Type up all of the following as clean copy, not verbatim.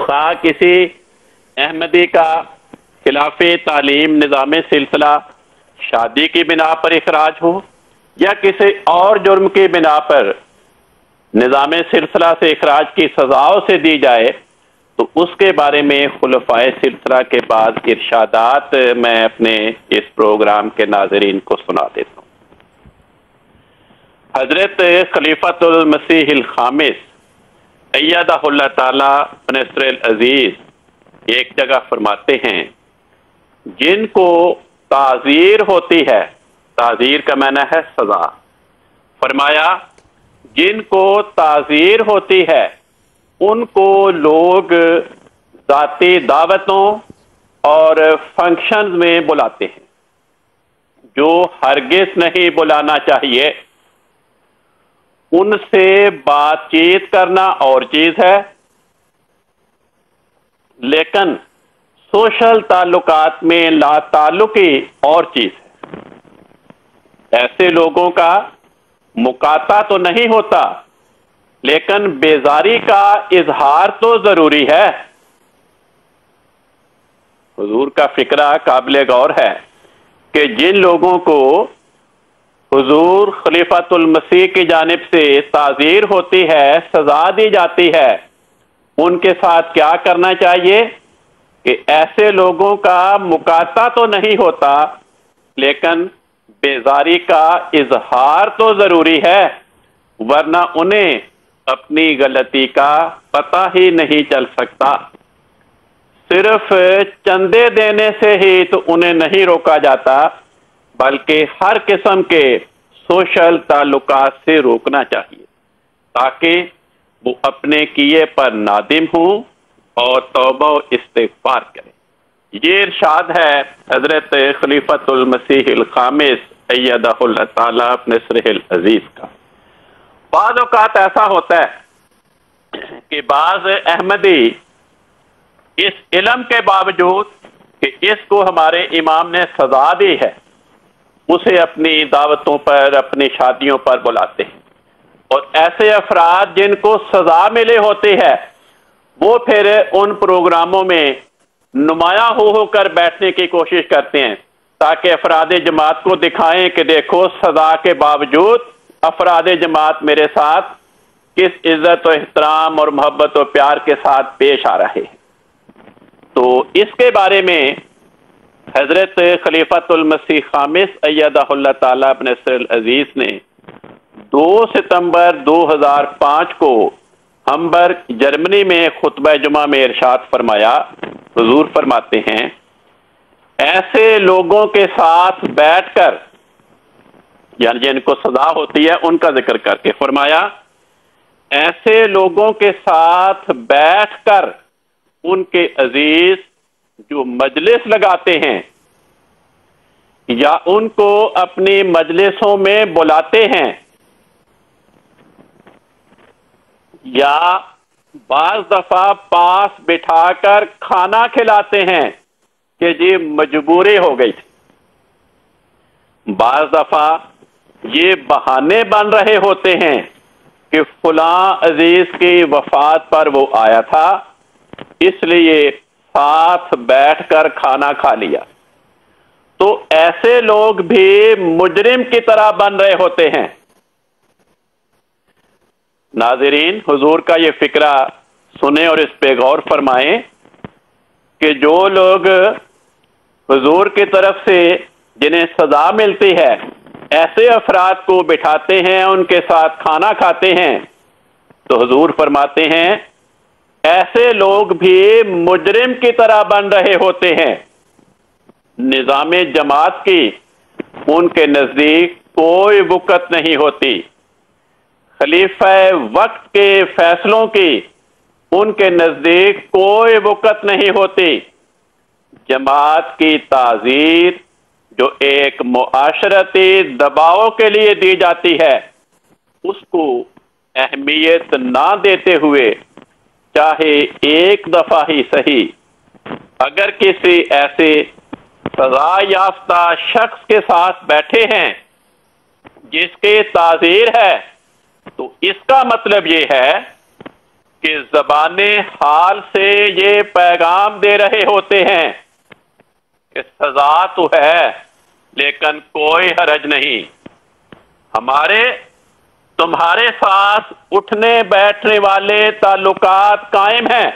خواہ کسی احمدی کا خلاف تعلیم نظام سلسلہ شادی کی بنا پر اخراج ہو یا کسی اور جرم کی بنا پر نظام سلسلہ سے اخراج کی سزاؤں سے دی جائے تو اس کے بارے میں خلفائے سلسلہ کے بعد ارشادات میں اپنے اس پروگرام کے ناظرین کو سنا دیتا ہوں۔ حضرت خلیفۃ المسیح الخامس ایدہ اللہ تعالی بنصر العزیز ایک جگہ فرماتے ہیں، جن کو تعزیر ہوتی ہے، تعزیر کا معنی ہے سزا، فرمایا جن کو تعزیر ہوتی ہے ان کو لوگ ذاتی دعوتوں اور فنکشنز میں بلاتے ہیں، جو ہرگز نہیں بلانا چاہیے۔ ان سے بات چیت کرنا اور چیز ہے، لیکن سوشل تعلقات میں لا تعلقی اور چیز ہے۔ ایسے لوگوں کا مقاطع تو نہیں ہوتا، لیکن بیزاری کا اظہار تو ضروری ہے۔ حضور کا فکرہ قابل غور ہے کہ جن لوگوں کو حضور خلیفۃ المسیح کی جانب سے تعزیر ہوتی ہے، سزا دی جاتی ہے، ان کے ساتھ کیا کرنا چاہیے کہ ایسے لوگوں کا مقاطع تو نہیں ہوتا، لیکن بیزاری کا اظہار تو ضروری ہے، ورنہ انہیں اپنی غلطی کا پتہ ہی نہیں چل سکتا۔ صرف چندے دینے سے ہی تو انہیں نہیں روکا جاتا، بلکہ ہر قسم کے سوشل تعلقات سے روکنا چاہیے تاکہ وہ اپنے کیے پر نادم ہوں اور توبہ و استغفار کریں۔ یہ ارشاد ہے حضرت خلیفۃ المسیح الخامس ایدہ اللہ تعالی بنصرہ العزیز کا۔ بعض اوقات ایسا ہوتا ہے کہ بعض احمدی اس علم کے باوجود کہ اس کو ہمارے امام نے سزا دی ہے، اسے اپنی دعوتوں پر، اپنی شادیوں پر بلاتے ہیں، اور ایسے افراد جن کو سزا ملے ہوتی ہے وہ پھر ان پروگراموں میں نمایاں ہو کر بیٹھنے کی کوشش کرتے ہیں تاکہ افراد جماعت کو دکھائیں کہ دیکھو سزا کے باوجود افراد جماعت میرے ساتھ کس عزت و احترام اور محبت و پیار کے ساتھ پیش آ رہے ہیں۔ تو اس کے بارے میں حضرت خلیفۃ المسیح خامس ایدہ اللہ تعالی بنصر العزیز نے 2 ستمبر 2005 کو ہمبرگ جرمنی میں خطبہ جمعہ میں ارشاد فرمایا۔ حضور فرماتے ہیں، ایسے لوگوں کے ساتھ بیٹھ کر، یعنی جن کو سزا ہوتی ہے ان کا ذکر کر کے فرمایا، ایسے لوگوں کے ساتھ بیٹھ کر ان کے عزیز جو مجلس لگاتے ہیں یا ان کو اپنی مجلسوں میں بلاتے ہیں یا بعض دفعہ پاس بٹھا کر کھانا کھلاتے ہیں کہ جی مجبوری ہو گئی تھی، بعض دفعہ یہ بہانے بن رہے ہوتے ہیں کہ فلاں عزیز کی وفات پر وہ آیا تھا اس لیے ساتھ بیٹھ کر کھانا کھا لیا، تو ایسے لوگ بھی مجرم کی طرح بن رہے ہوتے ہیں۔ ناظرین، حضور کا یہ فکرہ سنیں اور اس پہ غور فرمائیں کہ جو لوگ حضور کی طرف سے جنہیں سزا ملتی ہے ایسے افراد کو بٹھاتے ہیں، ان کے ساتھ کھانا کھاتے ہیں، تو حضور فرماتے ہیں ایسے لوگ بھی مجرم کی طرح بن رہے ہوتے ہیں۔ نظام جماعت کی ان کے نزدیک کوئی وقت نہیں ہوتی، خلیفہ وقت کے فیصلوں کی ان کے نزدیک کوئی وقت نہیں ہوتی۔ جماعت کی تعزیر جو ایک معاشرتی دباؤ کے لیے دی جاتی ہے اس کو اہمیت نہ دیتے ہوئے چاہے ایک دفعہ ہی صحیح اگر کسی ایسے سزا یافتہ شخص کے ساتھ بیٹھے ہیں جس کی تعزیر ہے تو اس کا مطلب یہ ہے کہ زبان حال سے یہ پیغام دے رہے ہوتے ہیں کہ سزا تو ہے لیکن کوئی حرج نہیں، ہمارے تمہارے ساتھ اٹھنے بیٹھنے والے تعلقات قائم ہیں۔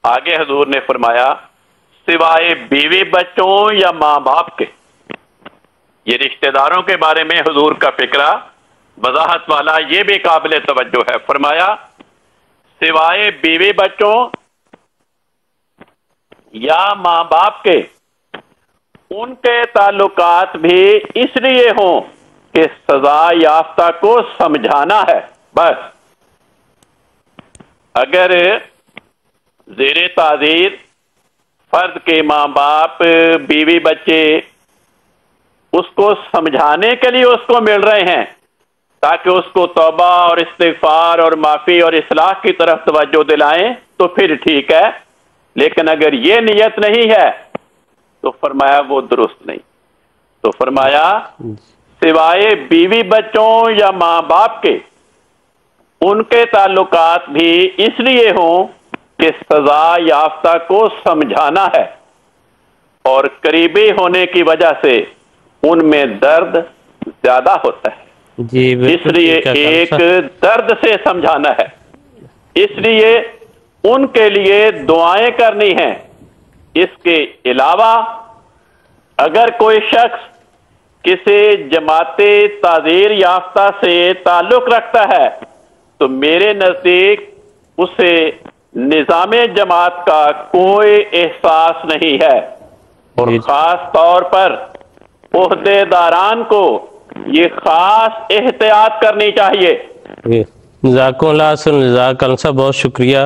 آگے حضور نے فرمایا سوائے بیوی بچوں یا ماں باپ کے۔ یہ رشتہ داروں کے بارے میں حضور کا فکرہ وضاحت والا، یہ بھی قابل توجہ ہے۔ فرمایا سوائے بیوی بچوں یا ماں باپ کے، ان کے تعلقات بھی اس لیے ہوں کہ سزا یافتہ کو سمجھانا ہے۔ بس اگر زیر تعزیر فرد کے ماں باپ، بیوی بچے اس کو سمجھانے کے لیے اس کو مل رہے ہیں تاکہ اس کو توبہ اور استغفار اور معافی اور اصلاح کی طرف توجہ دلائیں تو پھر ٹھیک ہے، لیکن اگر یہ نیت نہیں ہے تو فرمایا وہ درست نہیں۔ تو فرمایا سوائے بیوی بچوں یا ماں باپ کے، ان کے تعلقات بھی اس لیے ہوں کہ سزا یافتہ کو سمجھانا ہے، اور قریبی ہونے کی وجہ سے ان میں درد زیادہ ہوتا ہے، جی اس لیے ایک درد سے سمجھانا ہے، اس لیے ان کے لیے دعائیں کرنی ہیں۔ اس کے علاوہ اگر کوئی شخص کسی جماعت تعزیر یافتہ سے تعلق رکھتا ہے تو میرے نزدیک اسے نظام جماعت کا کوئی احساس نہیں ہے، اور خاص طور پر عہدے داران کو یہ خاص احتیاط کرنی چاہیے۔ جزاکم اللہ، بہت شکریہ۔